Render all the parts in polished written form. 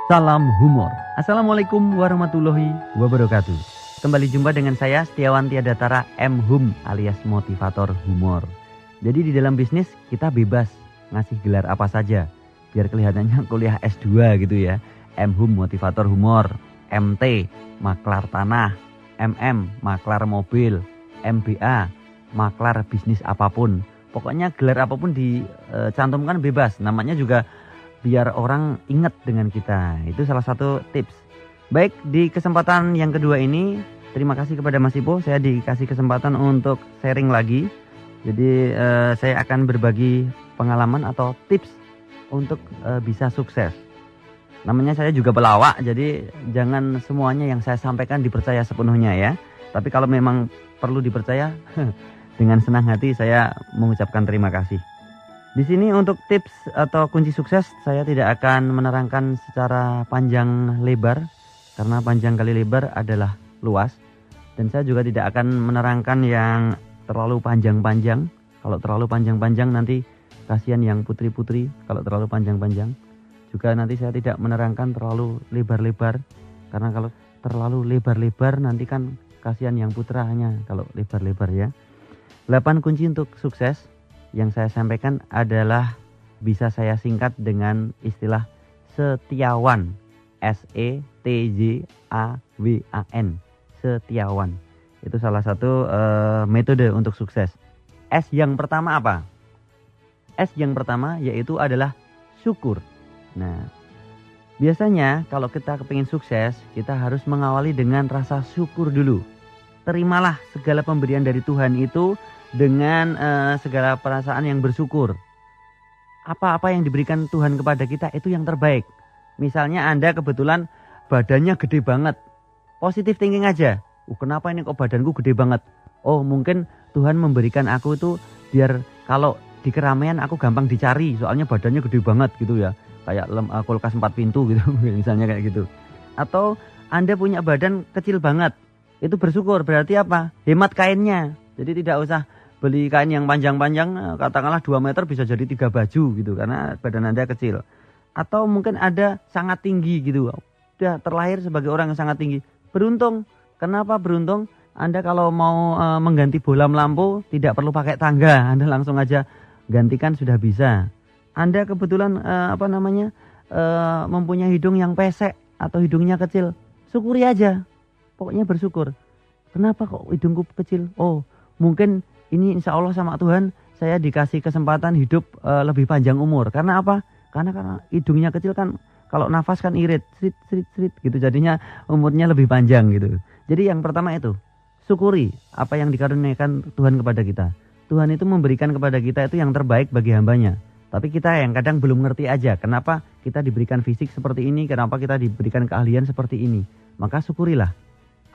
Salam humor. Assalamualaikum warahmatullahi wabarakatuh. Kembali jumpa dengan saya Setiawan Tiadatara M. Hum alias motivator humor. Jadi di dalam bisnis kita bebas ngasih gelar apa saja biar kelihatannya kuliah S2 gitu ya. M. Hum motivator humor, MT maklar tanah, MM maklar mobil, MBA maklar bisnis apapun. Pokoknya gelar apapun dicantumkan bebas. Namanya juga biar orang ingat dengan kita. Itu salah satu tips. Baik, di kesempatan yang kedua ini terima kasih kepada Mas Ipo. Saya dikasih kesempatan untuk sharing lagi. Jadi saya akan berbagi pengalaman atau tips untuk bisa sukses. Namanya saya juga pelawak, jadi jangan semuanya yang saya sampaikan dipercaya sepenuhnya ya. Tapi kalau memang perlu dipercaya, dengan senang hati saya mengucapkan terima kasih. Di sini untuk tips atau kunci sukses saya tidak akan menerangkan secara panjang lebar karena panjang kali lebar adalah luas, dan saya juga tidak akan menerangkan yang terlalu panjang-panjang. Kalau terlalu panjang-panjang nanti kasihan yang putri-putri. Kalau terlalu panjang-panjang juga nanti saya tidak menerangkan terlalu lebar-lebar karena kalau terlalu lebar-lebar nanti kan kasihan yang putranya kalau lebar-lebar ya. 8 kunci untuk sukses yang saya sampaikan adalah bisa saya singkat dengan istilah Setiawan, SETJAWAN, Setiawan. Itu salah satu metode untuk sukses. S yang pertama apa? S yang pertama yaitu adalah syukur. Nah, biasanya kalau kita kepingin sukses, kita harus mengawali dengan rasa syukur dulu. Terimalah segala pemberian dari Tuhan itu dengan segala perasaan yang bersyukur. Apa-apa yang diberikan Tuhan kepada kita itu yang terbaik. Misalnya Anda kebetulan badannya gede banget, positive thinking aja. Kenapa ini kok badanku gede banget? Oh mungkin Tuhan memberikan aku itu biar kalau di keramaian aku gampang dicari, soalnya badannya gede banget gitu ya. Kayak kulkas 4 pintu gitu misalnya kayak gitu. Atau Anda punya badan kecil banget, itu bersyukur, berarti apa? Hemat kainnya. Jadi tidak usah beli kain yang panjang-panjang, katakanlah 2 meter bisa jadi 3 baju gitu karena badan Anda kecil. Atau mungkin Anda sangat tinggi gitu, udah terlahir sebagai orang yang sangat tinggi, beruntung. Kenapa beruntung? Anda kalau mau mengganti bolam lampu tidak perlu pakai tangga, Anda langsung aja gantikan sudah bisa. Anda kebetulan mempunyai hidung yang pesek atau hidungnya kecil, syukuri aja, pokoknya bersyukur. Kenapa kok hidungku kecil? Oh mungkin ini insya Allah sama Tuhan saya dikasih kesempatan hidup lebih panjang umur. Karena apa? Karena hidungnya kecil kan, kalau nafas kan irit, serit gitu, jadinya umurnya lebih panjang gitu. Jadi yang pertama itu, syukuri apa yang dikaruniakan Tuhan kepada kita. Tuhan itu memberikan kepada kita itu yang terbaik bagi hambanya. Tapi kita yang kadang belum ngerti aja kenapa kita diberikan fisik seperti ini, kenapa kita diberikan keahlian seperti ini. Maka syukurilah.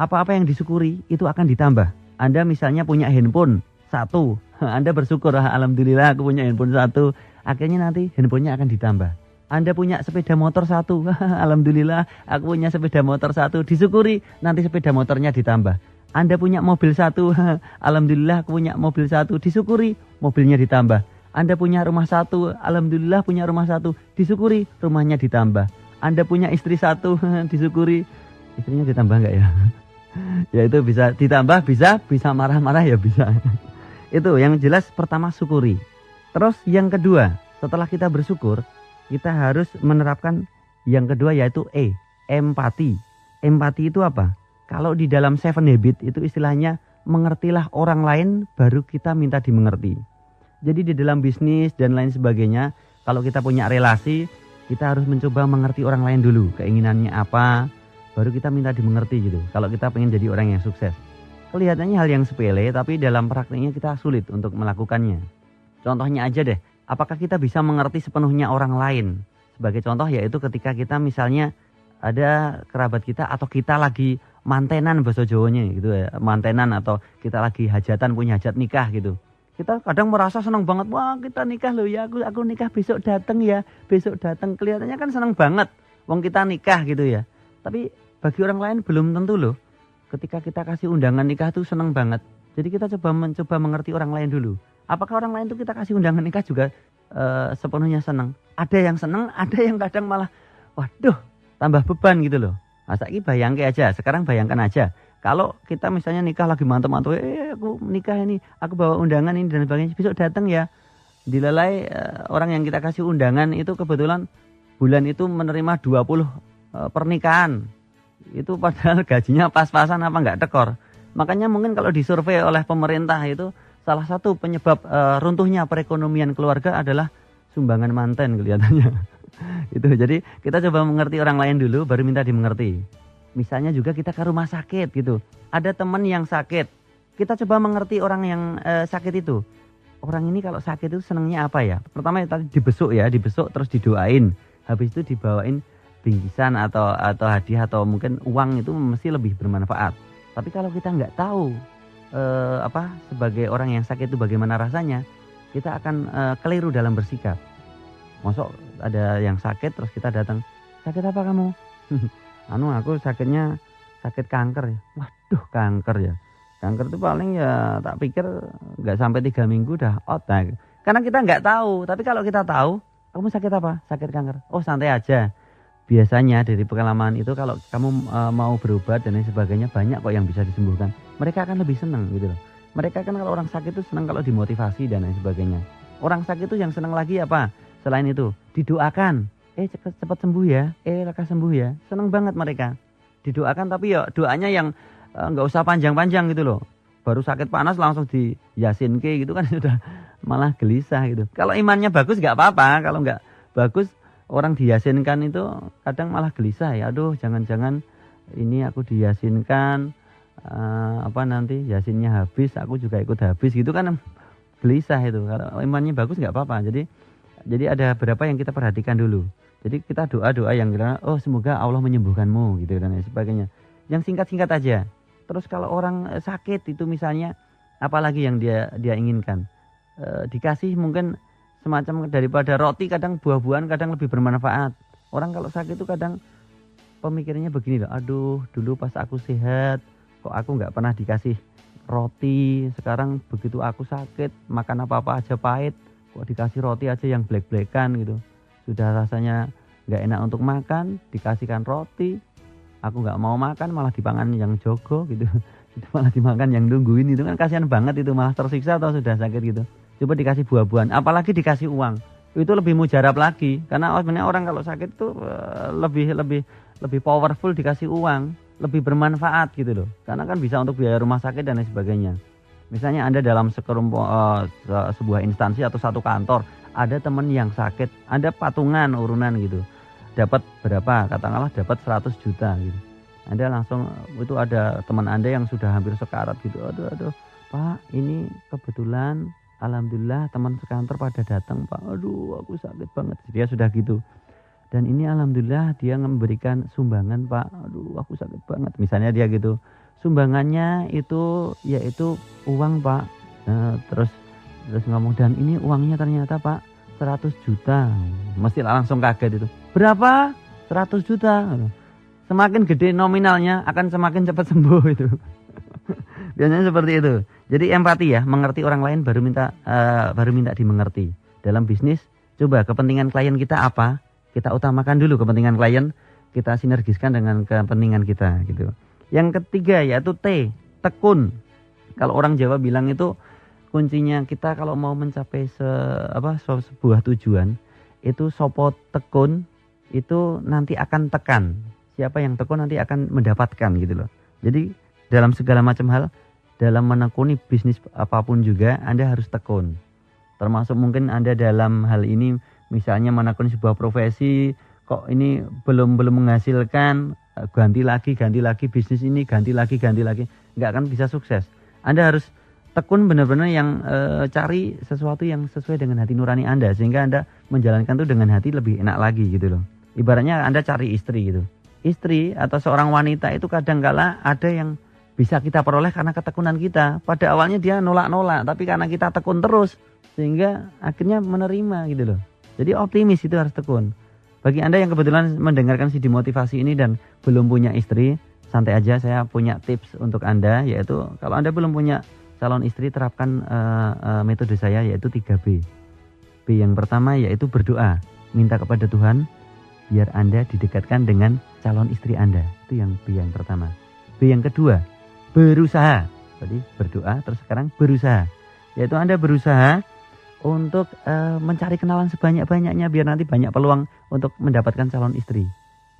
Apa-apa yang disyukuri itu akan ditambah. Anda misalnya punya handphone 1, Anda bersyukur, alhamdulillah aku punya handphone 1, akhirnya nanti handphonenya akan ditambah. Anda punya sepeda motor 1, alhamdulillah aku punya sepeda motor 1, disyukuri, nanti sepeda motornya ditambah. Anda punya mobil 1, alhamdulillah aku punya mobil 1, disyukuri, mobilnya ditambah. Anda punya rumah 1, alhamdulillah punya rumah 1, disyukuri, rumahnya ditambah. Anda punya istri 1, disyukuri, istrinya ditambah enggak ya? Ya itu bisa ditambah, bisa marah-marah ya bisa. Itu yang jelas pertama syukuri. Terus yang kedua, setelah kita bersyukur, kita harus menerapkan yang kedua yaitu empati. Empati itu apa? Kalau di dalam 7 Habits itu istilahnya mengertilah orang lain baru kita minta dimengerti. Jadi di dalam bisnis dan lain sebagainya, kalau kita punya relasi, kita harus mencoba mengerti orang lain dulu, keinginannya apa, baru kita minta dimengerti gitu. Kalau kita pengen jadi orang yang sukses. Kelihatannya hal yang sepele, tapi dalam praktiknya kita sulit untuk melakukannya. Contohnya aja deh, apakah kita bisa mengerti sepenuhnya orang lain? Sebagai contoh yaitu ketika kita misalnya ada kerabat kita atau kita lagi mantenan bahasa Jawanya gitu ya, mantenan atau kita lagi hajatan, punya hajat nikah gitu. Kita kadang merasa senang banget, wah kita nikah loh ya, aku nikah besok datang ya, besok datang. Kelihatannya kan senang banget, wong kita nikah gitu ya. Tapi bagi orang lain belum tentu loh. Ketika kita kasih undangan nikah tuh senang banget. Jadi kita mencoba mengerti orang lain dulu. Apakah orang lain tuh kita kasih undangan nikah juga sepenuhnya senang? Ada yang senang, ada yang kadang malah, waduh tambah beban gitu loh. Nah, saiki bayangke aja, sekarang bayangkan aja. Kalau kita misalnya nikah lagi mantap-mantap, aku nikah ini, aku bawa undangan ini dan sebagainya, besok datang ya, dilalai orang yang kita kasih undangan itu kebetulan bulan itu menerima 20 pernikahan. Itu padahal gajinya pas-pasan apa nggak tekor. Makanya mungkin kalau disurvei oleh pemerintah itu salah satu penyebab runtuhnya perekonomian keluarga adalah sumbangan manten kelihatannya. Itu jadi kita coba mengerti orang lain dulu baru minta dimengerti. Misalnya juga kita ke rumah sakit gitu. Ada teman yang sakit. Kita coba mengerti orang yang sakit itu. Orang ini kalau sakit itu senangnya apa ya? Pertama tadi dibesuk ya, dibesuk terus didoain. Habis itu dibawain bingkisan atau hadiah atau mungkin uang itu mesti lebih bermanfaat. Tapi kalau kita nggak tahu sebagai orang yang sakit itu bagaimana rasanya, kita akan keliru dalam bersikap. Masuk ada yang sakit terus kita datang, sakit apa kamu? Aku sakitnya sakit kanker ya. Waduh, kanker ya. Kanker itu paling ya tak pikir nggak sampai 3 minggu udah out. Nah, karena kita nggak tahu. Tapi kalau kita tahu, kamu sakit apa? Sakit kanker. Oh, santai aja. Biasanya dari pengalaman itu kalau kamu mau berobat dan lain sebagainya banyak kok yang bisa disembuhkan. Mereka akan lebih senang gitu loh. Mereka kan kalau orang sakit itu senang kalau dimotivasi dan lain sebagainya. Orang sakit itu yang senang lagi apa? Selain itu didoakan. Cepat sembuh ya, lekas sembuh ya. Senang banget mereka. Didoakan tapi ya doanya yang nggak usah panjang-panjang gitu loh. Baru sakit panas langsung di yasinke gitu kan sudah malah gelisah gitu. Kalau imannya bagus nggak apa-apa, kalau nggak bagus orang diyasinkan itu kadang malah gelisah ya. Aduh, jangan-jangan ini aku diyasinkan nanti yasinnya habis, aku juga ikut habis gitu kan gelisah itu. Kalau imannya bagus nggak apa-apa. Jadi ada beberapa yang kita perhatikan dulu. Jadi kita doa-doa yang kira semoga Allah menyembuhkanmu gitu dan sebagainya. Yang singkat-singkat aja. Terus kalau orang sakit itu misalnya apalagi yang dia inginkan. Dikasih mungkin semacam daripada roti kadang buah-buahan kadang lebih bermanfaat. Orang kalau sakit itu kadang pemikirannya begini loh. Aduh, dulu pas aku sehat kok aku nggak pernah dikasih roti. Sekarang begitu aku sakit makan apa-apa aja pahit. Kok dikasih roti aja yang black-blackan gitu. Sudah rasanya nggak enak untuk makan, dikasihkan roti, aku nggak mau makan malah dipangan yang jogo gitu, itu malah dimakan yang nungguin itu kan kasihan banget itu malah tersiksa atau sudah sakit gitu. Coba dikasih buah-buahan, apalagi dikasih uang, itu lebih mujarab lagi karena sebenarnya orang kalau sakit itu lebih powerful dikasih uang, lebih bermanfaat gitu loh, karena kan bisa untuk biaya rumah sakit dan lain sebagainya. Misalnya Anda dalam sebuah instansi atau satu kantor ada teman yang sakit, ada patungan urunan gitu, dapat berapa, katakanlah dapat 100 juta gitu. Anda langsung itu ada teman Anda yang sudah hampir sekarat gitu, aduh Pak, ini kebetulan alhamdulillah teman sekantor pada datang Pak, aduh aku sakit banget, dia sudah gitu. Dan ini alhamdulillah dia memberikan sumbangan Pak, aduh aku sakit banget, misalnya dia gitu. Sumbangannya itu yaitu uang Pak, terus ngomong dan ini uangnya ternyata Pak 100 juta. Mesti langsung kaget itu. Berapa? 100 juta. Semakin gede nominalnya akan semakin cepat sembuh itu. Biasanya seperti itu. Jadi empati ya, mengerti orang lain baru minta dimengerti. Dalam bisnis coba kepentingan klien kita apa? Kita utamakan dulu kepentingan klien, kita sinergiskan dengan kepentingan kita gitu. Yang ketiga yaitu tekun. Kalau orang Jawa bilang itu kuncinya kita kalau mau mencapai sebuah tujuan itu sopo tekun itu nanti akan tekan. Siapa yang tekun nanti akan mendapatkan gitu loh. Jadi dalam segala macam hal, dalam menekuni bisnis apapun juga Anda harus tekun. Termasuk mungkin Anda dalam hal ini misalnya menekuni sebuah profesi kok ini belum menghasilkan, ganti lagi bisnis ini, ganti lagi nggak akan bisa sukses. Anda harus tekun benar-benar yang cari sesuatu yang sesuai dengan hati nurani Anda sehingga Anda menjalankan itu dengan hati lebih enak lagi gitu loh. Ibaratnya Anda cari istri gitu. Istri atau seorang wanita itu kadang-kala ada yang bisa kita peroleh karena ketekunan kita. Pada awalnya dia nolak-nolak, tapi karena kita tekun terus sehingga akhirnya menerima gitu loh. Jadi optimis itu harus tekun. Bagi Anda yang kebetulan mendengarkan CD motivasi ini dan belum punya istri, santai aja, saya punya tips untuk Anda, yaitu kalau Anda belum punya calon istri, terapkan metode saya yaitu 3B. B yang pertama yaitu berdoa, minta kepada Tuhan biar Anda didekatkan dengan calon istri Anda. Itu yang B yang pertama. B yang kedua, berusaha. Tadi berdoa, terus sekarang berusaha. Yaitu Anda berusaha untuk mencari kenalan sebanyak-banyaknya biar nanti banyak peluang untuk mendapatkan calon istri.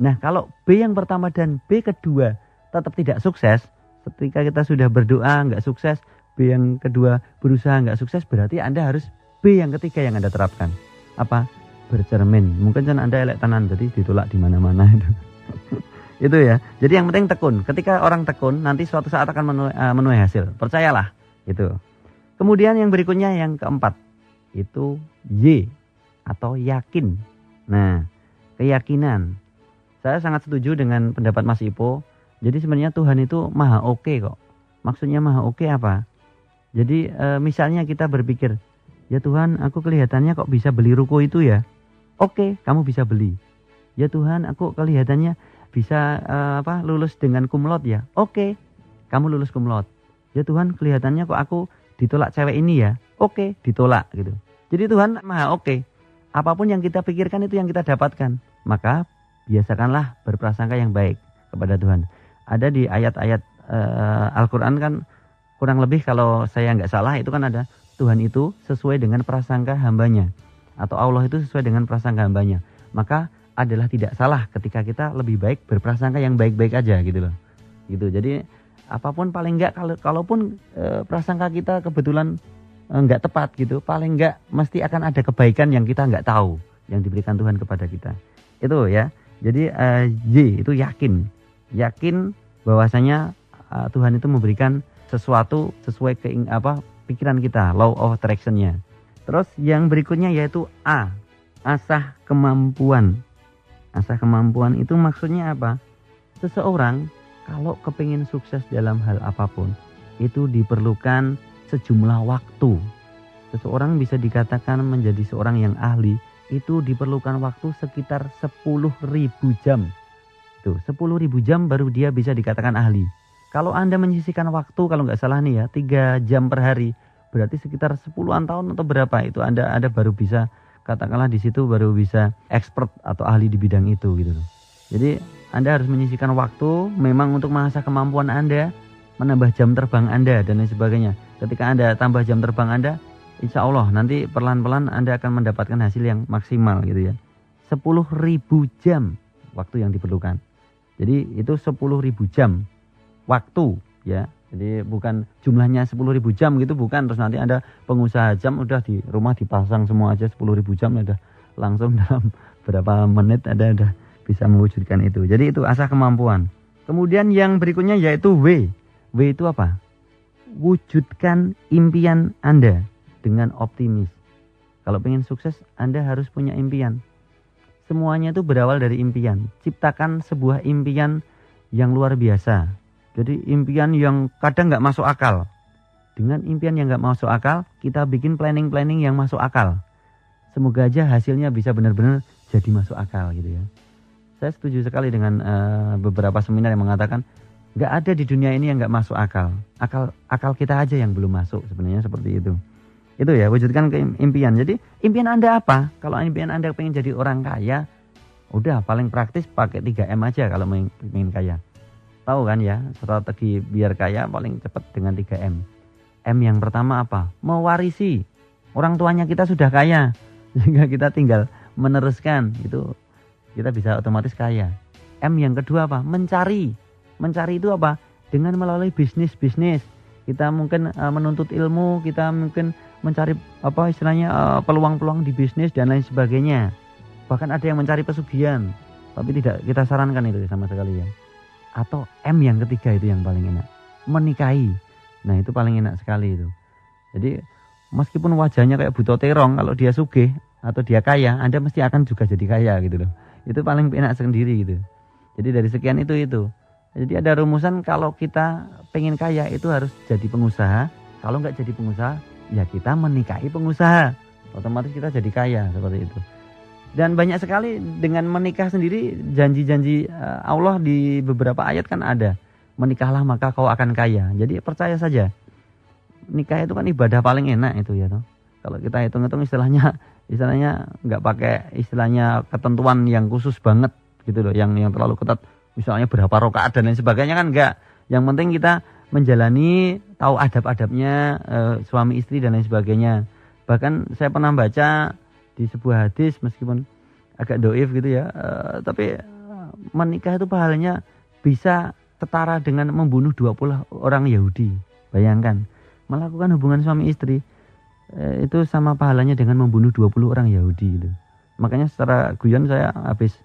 Nah, kalau B yang pertama dan B kedua tetap tidak sukses, ketika kita sudah berdoa nggak sukses, B yang kedua berusaha nggak sukses, berarti Anda harus B yang ketiga yang Anda terapkan. Apa? Bercermin. Mungkin kan Anda elek tenan, jadi ditolak di mana-mana itu. Itu ya. Jadi yang penting tekun. Ketika orang tekun, nanti suatu saat akan menuai hasil. Percayalah. Itu. Kemudian yang berikutnya yang keempat, itu Y atau yakin. Nah, keyakinan. Saya sangat setuju dengan pendapat Mas Ipo. Jadi sebenarnya Tuhan itu maha oke kok. Maksudnya maha oke apa? Jadi misalnya kita berpikir, ya Tuhan, aku kelihatannya kok bisa beli ruko itu ya. Oke, kamu bisa beli. Ya Tuhan, aku kelihatannya bisa lulus dengan cum laude ya. Oke, kamu lulus cum laude. Ya Tuhan, kelihatannya kok aku ditolak cewek ini ya. Oke, ditolak gitu. Jadi Tuhan maha oke. Apapun yang kita pikirkan itu yang kita dapatkan. Maka biasakanlah berprasangka yang baik kepada Tuhan. Ada di ayat-ayat Al-Quran kan kurang lebih kalau saya nggak salah itu kan ada Tuhan itu sesuai dengan prasangka hambanya. Atau Allah itu sesuai dengan prasangka hambanya. Maka adalah tidak salah ketika kita lebih baik berprasangka yang baik-baik aja gitu loh. Gitu. Jadi apapun paling enggak kalaupun prasangka kita kebetulan enggak tepat gitu, paling enggak mesti akan ada kebaikan yang kita enggak tahu yang diberikan Tuhan kepada kita. Itu ya. Jadi Y itu yakin. Yakin bahwasanya Tuhan itu memberikan sesuatu sesuai pikiran kita, law of attraction-nya. Terus yang berikutnya yaitu A, asah kemampuan. Asah kemampuan itu maksudnya apa? Seseorang kalau kepingin sukses dalam hal apapun, itu diperlukan sejumlah waktu. Seseorang bisa dikatakan menjadi seorang yang ahli, itu diperlukan waktu sekitar 10.000 jam. Tuh, 10.000 jam baru dia bisa dikatakan ahli. Kalau Anda menyisihkan waktu, kalau nggak salah nih ya, 3 jam per hari, berarti sekitar 10-an tahun atau berapa itu Anda baru bisa, katakanlah di situ baru bisa expert atau ahli di bidang itu gitu loh. Jadi Anda harus menyisihkan waktu memang untuk mengasah kemampuan Anda, menambah jam terbang Anda dan lain sebagainya. Ketika Anda tambah jam terbang Anda, insya Allah nanti perlahan-pelan Anda akan mendapatkan hasil yang maksimal gitu ya. 10.000 jam waktu yang diperlukan. Jadi itu 10.000 jam waktu ya. Jadi bukan jumlahnya 10.000 jam gitu, bukan. Terus nanti Anda pengusaha jam udah di rumah dipasang semua aja 10.000 jam udah langsung dalam berapa menit Anda udah bisa mewujudkan itu. Jadi itu asah kemampuan. Kemudian yang berikutnya yaitu W. W itu apa? Wujudkan impian Anda dengan optimis. Kalau pengen sukses Anda harus punya impian. Semuanya itu berawal dari impian. Ciptakan sebuah impian yang luar biasa. Jadi impian yang kadang nggak masuk akal. Dengan impian yang nggak masuk akal, kita bikin planning-planning yang masuk akal. Semoga aja hasilnya bisa benar-benar jadi masuk akal gitu ya. Saya setuju sekali dengan beberapa seminar yang mengatakan nggak ada di dunia ini yang nggak masuk akal. Akal kita aja yang belum masuk sebenarnya seperti itu. Itu ya, wujudkan impian. Jadi impian Anda apa? Kalau impian Anda pengen jadi orang kaya, udah paling praktis pakai 3M aja kalau pengen kaya. Tahu kan ya, strategi biar kaya paling cepat dengan 3M. M yang pertama apa? Mewarisi. Orang tuanya kita sudah kaya, sehingga kita tinggal meneruskan, itu kita bisa otomatis kaya. M yang kedua apa? Mencari. Mencari itu apa? Dengan melalui bisnis. Kita mungkin menuntut ilmu, kita mungkin mencari peluang-peluang di bisnis dan lain sebagainya. Bahkan ada yang mencari pesugihan, tapi tidak kita sarankan itu sama sekali ya. Atau M yang ketiga itu yang paling enak, menikahi. Nah itu paling enak sekali itu. Jadi meskipun wajahnya kayak buto terong, kalau dia sugih atau dia kaya, Anda mesti akan juga jadi kaya gitu loh. Itu paling enak sendiri gitu. Jadi dari sekian itu. Jadi ada rumusan kalau kita pengen kaya itu harus jadi pengusaha. Kalau nggak jadi pengusaha, ya kita menikahi pengusaha. Otomatis kita jadi kaya seperti itu. Dan banyak sekali dengan menikah sendiri, janji-janji Allah di beberapa ayat kan ada. Menikahlah maka kau akan kaya. Jadi percaya saja. Nikah itu kan ibadah paling enak itu ya toh. Kalau kita hitung-hitung istilahnya nggak pakai istilahnya ketentuan yang khusus banget gitu loh, yang terlalu ketat. misalnya berapa rakaat dan lain sebagainya kan enggak. Yang penting kita menjalani, tahu adab-adabnya suami istri dan lain sebagainya. Bahkan saya pernah baca di sebuah hadis meskipun agak doif gitu ya, tapi menikah itu pahalanya bisa setara dengan membunuh 20 orang Yahudi. Bayangkan, melakukan hubungan suami istri itu sama pahalanya dengan membunuh 20 orang Yahudi gitu. Makanya secara guyon saya habis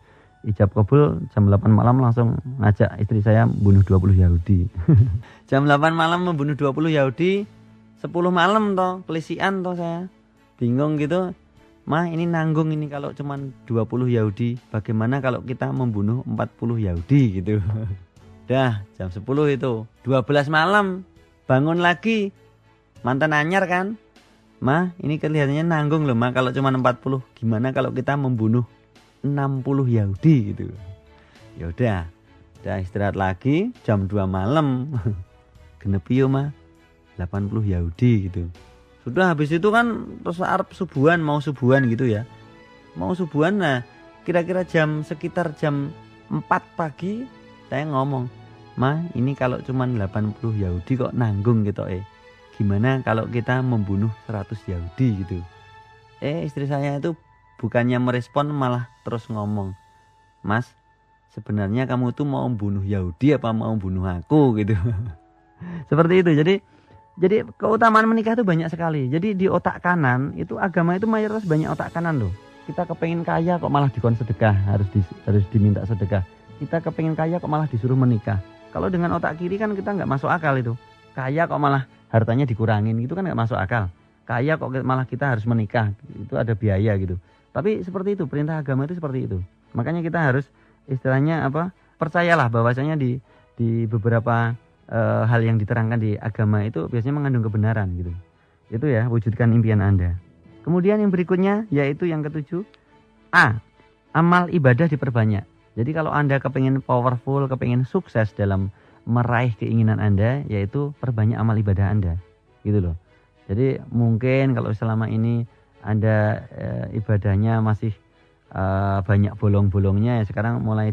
ijab kabul jam 8 malam langsung ngajak istri saya membunuh 20 Yahudi. Jam 8 malam membunuh 20 Yahudi, 10 malam toh, pelisian toh saya. Bingung gitu. Mah ini nanggung ini kalau cuman 20 Yahudi, bagaimana kalau kita membunuh 40 Yahudi gitu. Dah jam 10 itu, 12 malam bangun lagi, mantan anyar kan. Mah ini kelihatannya nanggung loh mah kalau cuman 40, gimana kalau kita membunuh 60 Yahudi gitu. Ya udah istirahat lagi jam 2 malam. Genep yo mah 80 Yahudi gitu. Sudah habis itu kan terus Arab subuhan, mau subuhan gitu ya. Mau subuhan, nah kira-kira sekitar jam 4 pagi saya ngomong, "Ma, ini kalau cuman 80 Yahudi kok nanggung gitu Gimana kalau kita membunuh 100 Yahudi gitu." Istri saya itu bukannya merespon malah terus ngomong, "Mas, sebenarnya kamu tuh mau membunuh Yahudi apa mau membunuh aku?" gitu. Seperti itu. Jadi keutamaan menikah itu banyak sekali. Jadi di otak kanan itu agama itu mayoritas banyak otak kanan loh. Kita kepengen kaya kok malah dikon sedekah, harus diminta sedekah. Kita kepengen kaya kok malah disuruh menikah. Kalau dengan otak kiri kan kita nggak masuk akal itu. Kaya kok malah hartanya dikurangin, gitu kan nggak masuk akal. Kaya kok malah kita harus menikah, itu ada biaya gitu. Tapi seperti itu, perintah agama itu seperti itu. Makanya kita harus istilahnya percayalah bahwasanya di beberapa hal yang diterangkan di agama itu biasanya mengandung kebenaran gitu. Itu ya, wujudkan impian Anda. Kemudian yang berikutnya yaitu yang ketujuh, amal ibadah diperbanyak. Jadi kalau Anda kepingin powerful, kepingin sukses dalam meraih keinginan Anda, yaitu perbanyak amal ibadah Anda. Gitu loh. Jadi mungkin kalau selama ini Anda ibadahnya masih banyak bolong-bolongnya, ya sekarang mulai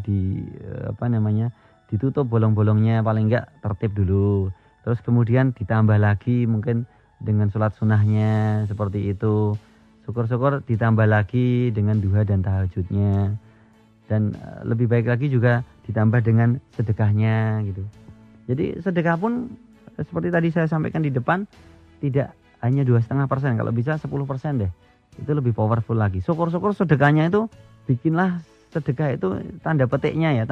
ditutup bolong-bolongnya, paling enggak tertib dulu. Terus kemudian ditambah lagi mungkin dengan sholat sunnahnya seperti itu. Syukur-syukur ditambah lagi dengan duha dan tahajudnya. Dan lebih baik lagi juga ditambah dengan sedekahnya gitu. Jadi sedekah pun seperti tadi saya sampaikan di depan, tidak hanya 2,5%, kalau bisa 10% deh. Itu lebih powerful lagi. Syukur-syukur sedekahnya itu bikinlah sedekah itu tanda petiknya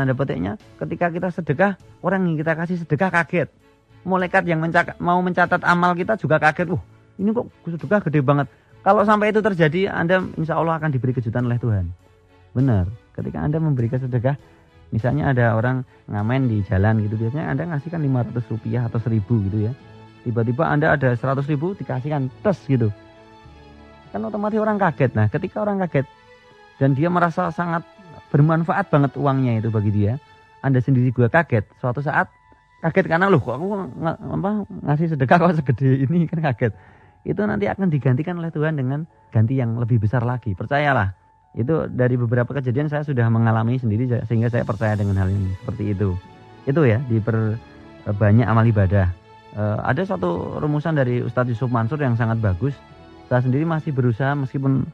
ketika kita sedekah, orang yang kita kasih sedekah kaget. Malaikat yang mau mencatat amal kita juga kaget. Ini kok sedekah gede banget. Kalau sampai itu terjadi, Anda insya Allah akan diberi kejutan oleh Tuhan. Benar, ketika Anda memberikan sedekah, misalnya ada orang ngamen di jalan gitu, biasanya Anda ngasihkan 500 rupiah atau 1.000 gitu ya. Tiba-tiba Anda ada 100.000 dikasihkan tes gitu. Kan otomatis orang kaget. Nah ketika orang kaget dan dia merasa sangat bermanfaat banget uangnya itu bagi dia, Anda sendiri juga kaget. Suatu saat kaget karena loh kok aku ngasih sedekah kok segede ini, kan kaget. Itu nanti akan digantikan oleh Tuhan dengan ganti yang lebih besar lagi. Percayalah. Itu dari beberapa kejadian saya sudah mengalami sendiri sehingga saya percaya dengan hal ini seperti itu. Itu ya, diperbanyak amal ibadah. Ada satu rumusan dari Ustadz Yusuf Mansur yang sangat bagus. Saya sendiri masih berusaha meskipun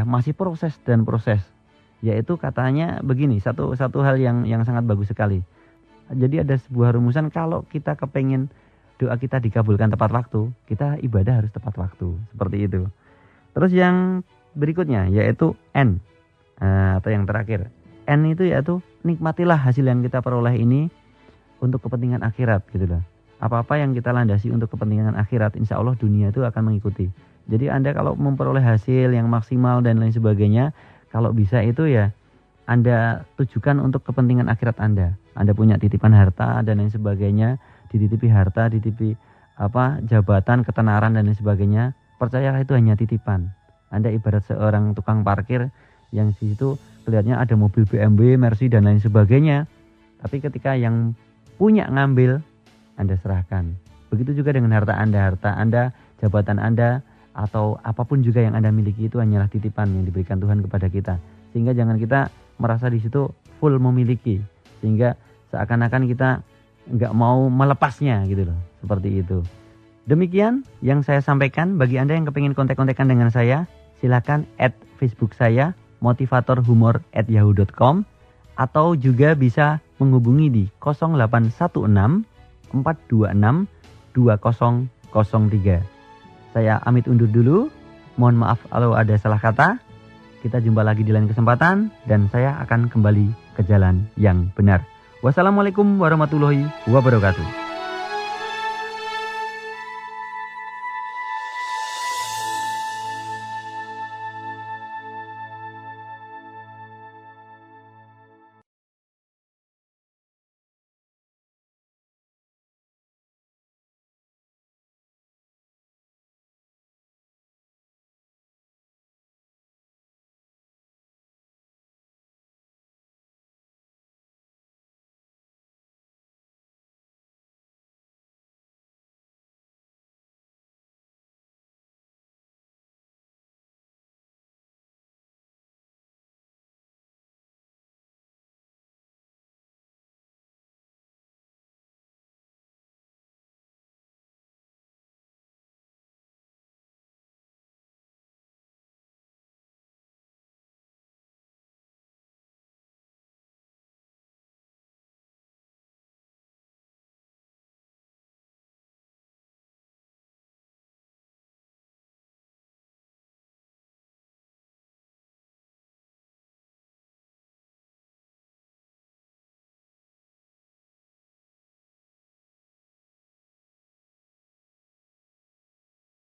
masih proses. Yaitu katanya begini, satu hal yang sangat bagus sekali. Jadi ada sebuah rumusan, kalau kita kepengen doa kita dikabulkan tepat waktu, kita ibadah harus tepat waktu, seperti itu. Terus yang berikutnya yaitu N, atau yang terakhir. N itu yaitu nikmatilah hasil yang kita peroleh ini untuk kepentingan akhirat gitu loh. Apa-apa yang kita landasi untuk kepentingan akhirat, insya Allah dunia itu akan mengikuti. Jadi Anda kalau memperoleh hasil yang maksimal dan lain sebagainya, kalau bisa itu ya Anda tujukan untuk kepentingan akhirat Anda. Anda punya titipan harta dan lain sebagainya, dititipi harta, dititipi jabatan, ketenaran dan lain sebagainya. Percayalah itu hanya titipan. Anda ibarat seorang tukang parkir yang di situ kelihatannya ada mobil BMW, Mercy dan lain sebagainya. Tapi ketika yang punya ngambil, Anda serahkan. Begitu juga dengan harta Anda, jabatan Anda, atau apapun juga yang Anda miliki itu hanyalah titipan yang diberikan Tuhan kepada kita. Sehingga jangan kita merasa di situ full memiliki. sehingga seakan-akan kita nggak mau melepasnya gitu loh, seperti itu. Demikian yang saya sampaikan. Bagi Anda yang kepingin kontak-kontakan dengan saya, silakan add Facebook saya motivatorhumor@yahoo.com, atau juga bisa menghubungi di 0816 426 2003. Saya amit undur dulu. Mohon maaf kalau ada salah kata. Kita jumpa lagi di lain kesempatan dan saya akan kembali ke jalan yang benar. Wassalamualaikum warahmatullahi wabarakatuh.